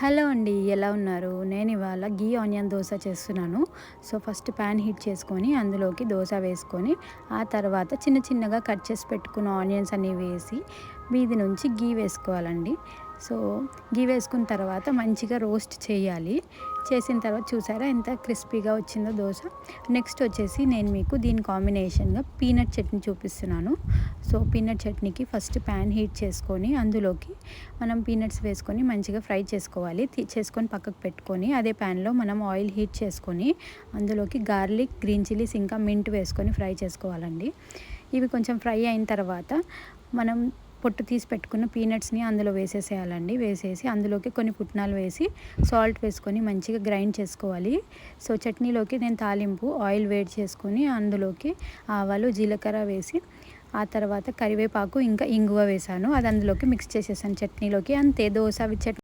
Hello అండి, ఎలా ఉన్నారు? నేను ఇవాళ ఘీ ఆనియన్ దోస చేస్తున్నాను. సో ఫస్ట్ ప్యాన్ హీట్ చేసుకొని అందులోకి దోస వేసుకొని ఆ తర్వాత చిన్న చిన్నగా కట్ చేసి పెట్టుకున్న ఆనియన్స్ అన్నీ వేసి మీది నుంచి ఘీ వేసుకోవాలండి. సో ఘీ వేసుకున్న తర్వాత మంచిగా రోస్ట్ చేయాలి. చేసిన తర్వాత చూసారా ఎంత క్రిస్పీగా వచ్చిందో దోస. నెక్స్ట్ వచ్చేసి నేను మీకు దీని కాంబినేషన్గా పీనట్ చట్నీ చూపిస్తున్నాను. సో పీనట్ చట్నీకి ఫస్ట్ ప్యాన్ హీట్ చేసుకొని అందులోకి మనం పీనట్స్ వేసుకొని మంచిగా ఫ్రై చేసుకోవాలి. చేసుకొని పక్కకు పెట్టుకొని అదే ప్యాన్లో మనం ఆయిల్ హీట్ చేసుకొని అందులోకి గార్లిక్, గ్రీన్ చిల్లీస్ ఇంకా మింట్ వేసుకొని ఫ్రై చేసుకోవాలండి. ఇవి కొంచెం ఫ్రై అయిన తర్వాత మనం పొట్టు తీసి పెట్టుకున్న పీనట్స్ని అందులో వేసేసేయాలండి. వేసేసి అందులోకి కొన్ని పుట్నాలు వేసి సాల్ట్ వేసుకొని మంచిగా గ్రైండ్ చేసుకోవాలి. సో చట్నీలోకి నేను తాలింపు ఆయిల్ వేడి చేసుకొని అందులోకి ఆవాలు, జీలకర్ర వేసి ఆ తర్వాత కరివేపాకు ఇంకా ఇంగువ వేసాను. అది అందులోకి మిక్స్ చేసేసాను చట్నీలోకి. అంతే, దోస విత్ చట్నీ.